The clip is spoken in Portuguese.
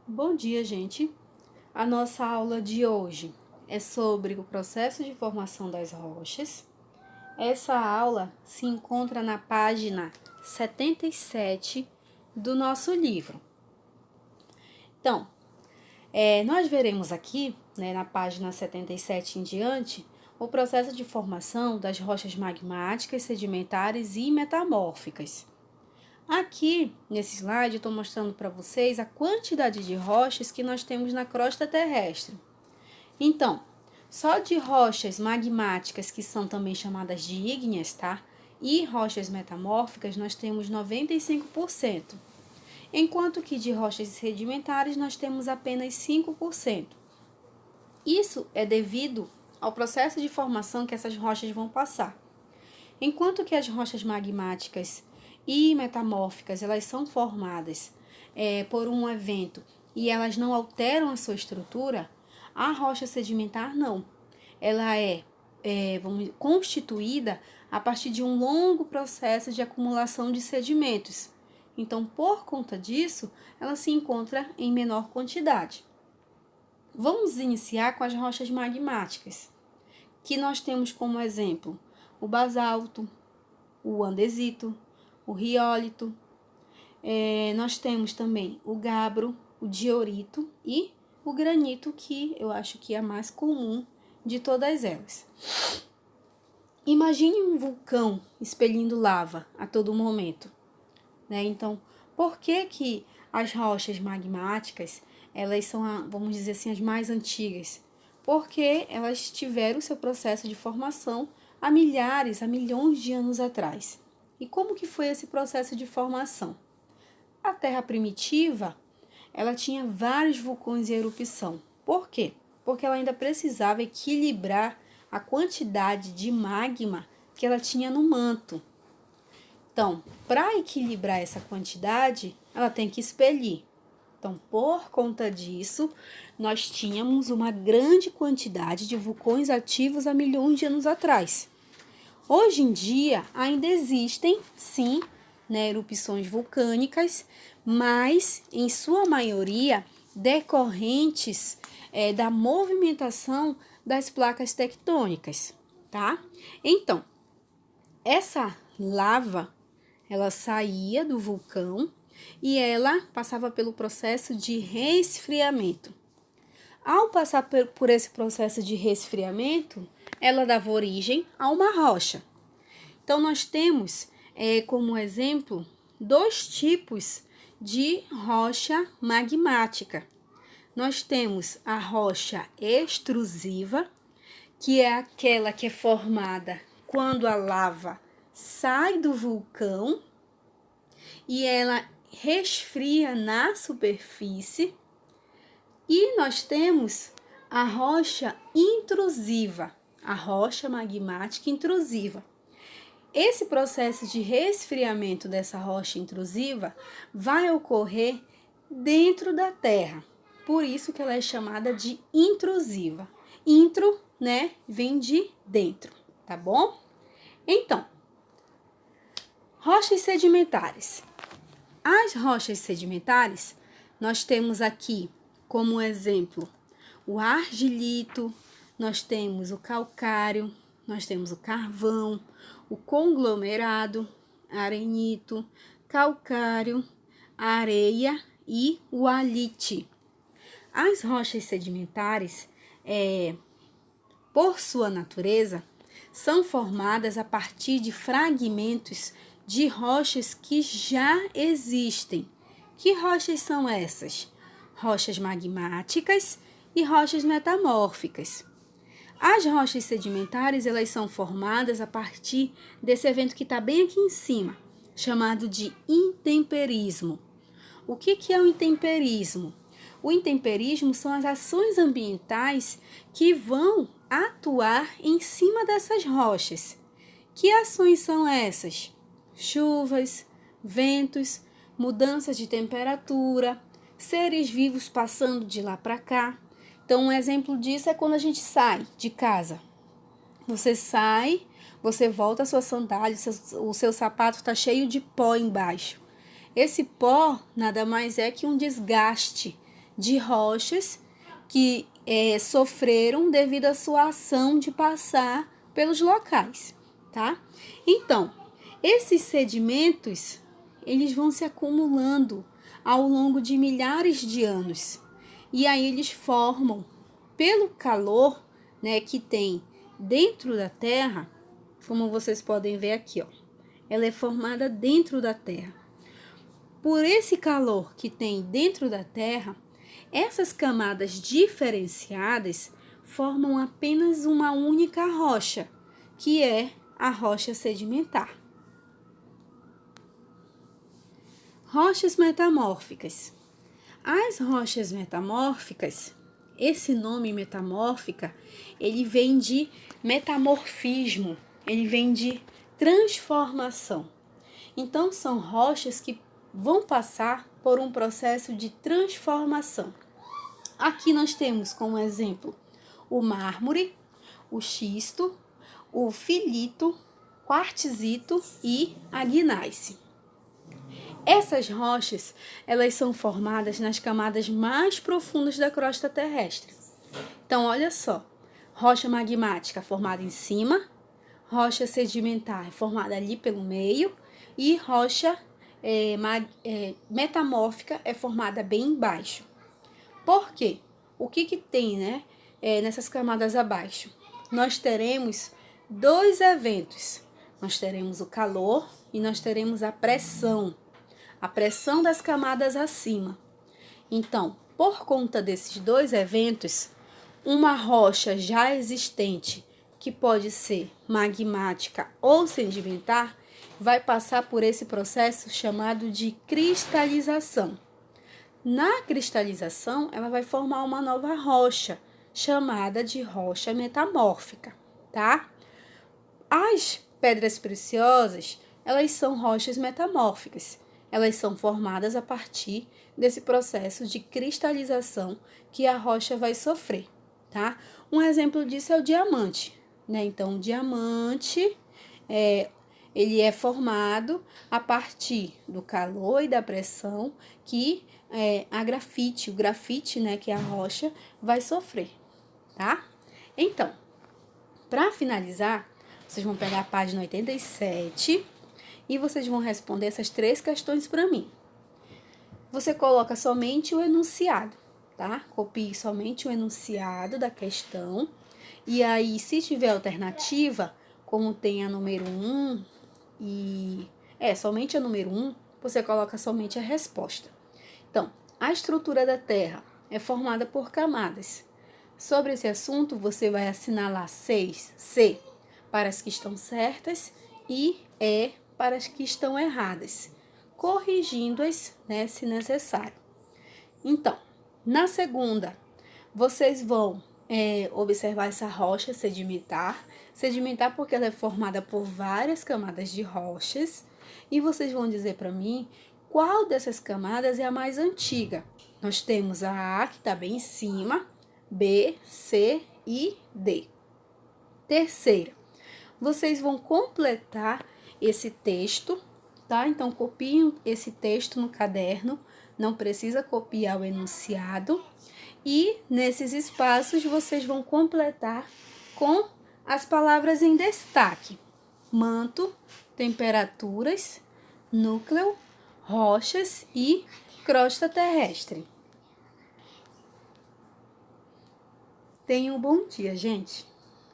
Bom dia, gente. A nossa aula de hoje é sobre o processo de formação das rochas. Essa aula se encontra na página 77 do nosso livro. Então, nós veremos aqui, na página 77 em diante, o processo de formação das rochas magmáticas, sedimentares e metamórficas. Aqui, nesse slide, eu estou mostrando para vocês a quantidade de rochas que nós temos na crosta terrestre. Então, só de rochas magmáticas, que são também chamadas de ígneas, tá? E rochas metamórficas, nós temos 95%. Enquanto que de rochas sedimentares, nós temos apenas 5%. Isso é devido ao processo de formação que essas rochas vão passar. Enquanto que as rochas magmáticas e metamórficas, elas são formadas por um evento e elas não alteram a sua estrutura, a rocha sedimentar não. Ela é constituída a partir de um longo processo de acumulação de sedimentos. Então, por conta disso, ela se encontra em menor quantidade. Vamos iniciar com as rochas magmáticas, que nós temos como exemplo o basalto, o andesito, o riólito. Nós temos também o gabbro, o diorito e o granito, que eu acho que é a mais comum de todas elas. Imagine um vulcão expelindo lava a todo momento, né? Então, por que as rochas magmáticas, elas são, vamos dizer assim, as mais antigas? Porque elas tiveram seu processo de formação há milhões de anos atrás. E como que foi esse processo de formação? A Terra primitiva, ela tinha vários vulcões em erupção. Por quê? Porque ela ainda precisava equilibrar a quantidade de magma que ela tinha no manto. Então, para equilibrar essa quantidade, ela tem que expelir. Então, por conta disso, nós tínhamos uma grande quantidade de vulcões ativos há milhões de anos atrás. Hoje em dia, ainda existem, sim, erupções vulcânicas, mas, em sua maioria, decorrentes da movimentação das placas tectônicas, tá? Então, essa lava, ela saía do vulcão e ela passava pelo processo de resfriamento. Ao passar por esse processo de resfriamento, ela dava origem a uma rocha. Então, nós temos como exemplo 2 tipos de rocha magmática. Nós temos a rocha extrusiva, que é aquela que é formada quando a lava sai do vulcão e ela resfria na superfície. E nós temos a rocha intrusiva, a rocha magmática intrusiva. Esse processo de resfriamento dessa rocha intrusiva vai ocorrer dentro da Terra. Por isso que ela é chamada de intrusiva. Intro, vem de dentro, tá bom? Então, rochas sedimentares. As rochas sedimentares, nós temos aqui como exemplo o argilito, nós temos o calcário, nós temos o carvão, o conglomerado, arenito, calcário, areia e o halite. As rochas sedimentares, por sua natureza, são formadas a partir de fragmentos de rochas que já existem. Que rochas são essas? Rochas magmáticas e rochas metamórficas. As rochas sedimentares, elas são formadas a partir desse evento que está bem aqui em cima, chamado de intemperismo. O que é o intemperismo? O intemperismo são as ações ambientais que vão atuar em cima dessas rochas. Que ações são essas? Chuvas, ventos, mudanças de temperatura, seres vivos passando de lá para cá. Então, um exemplo disso é quando a gente sai de casa. Você sai, você volta a sua sandália, o seu sapato está cheio de pó embaixo. Esse pó nada mais é que um desgaste de rochas que sofreram devido à sua ação de passar pelos locais, tá? Então, esses sedimentos, eles vão se acumulando ao longo de milhares de anos. E aí eles formam, pelo calor, né, que tem dentro da Terra, como vocês podem ver aqui, ó. Ela é formada dentro da Terra. Por esse calor que tem dentro da Terra, essas camadas diferenciadas formam apenas uma única rocha, que é a rocha sedimentar. Rochas metamórficas. As rochas metamórficas, esse nome metamórfica, ele vem de metamorfismo, ele vem de transformação. Então, são rochas que vão passar por um processo de transformação. Aqui nós temos como exemplo o mármore, o xisto, o filito, quartzito e a gneiss. Essas rochas, elas são formadas nas camadas mais profundas da crosta terrestre. Então, olha só, rocha magmática formada em cima, rocha sedimentar formada ali pelo meio e rocha metamórfica é formada bem embaixo. Por quê? O que tem, né, nessas camadas abaixo? Nós teremos dois eventos. Nós teremos o calor e nós teremos a pressão das camadas acima. Então, por conta desses dois eventos, uma rocha já existente, que pode ser magmática ou sedimentar, vai passar por esse processo chamado de cristalização. Na cristalização, ela vai formar uma nova rocha, chamada de rocha metamórfica, tá? As pedras preciosas, elas são rochas metamórficas. Elas são formadas a partir desse processo de cristalização que a rocha vai sofrer, tá? Um exemplo disso é o diamante, né? Então, o diamante, ele é formado a partir do calor e da pressão que o grafite, né, que é a rocha, vai sofrer, tá? Então, para finalizar, vocês vão pegar a página 87 e vocês vão responder essas 3 questões para mim. Você coloca somente o enunciado, tá? Copie somente o enunciado da questão. E aí, se tiver alternativa, como tem a número 1 somente a número 1, você coloca somente a resposta. Então, a estrutura da Terra é formada por camadas. Sobre esse assunto, você vai assinalar C para as que estão certas e E para as que estão erradas, corrigindo-as, né, se necessário. Então, na segunda, vocês vão observar essa rocha sedimentar porque ela é formada por várias camadas de rochas, e vocês vão dizer para mim qual dessas camadas é a mais antiga. Nós temos a A, que está bem em cima, B, C e D. Terceira, vocês vão completar esse texto, tá? Então, copiem esse texto no caderno, não precisa copiar o enunciado. E nesses espaços vocês vão completar com as palavras em destaque: manto, temperaturas, núcleo, rochas e crosta terrestre. Tenham um bom dia, gente!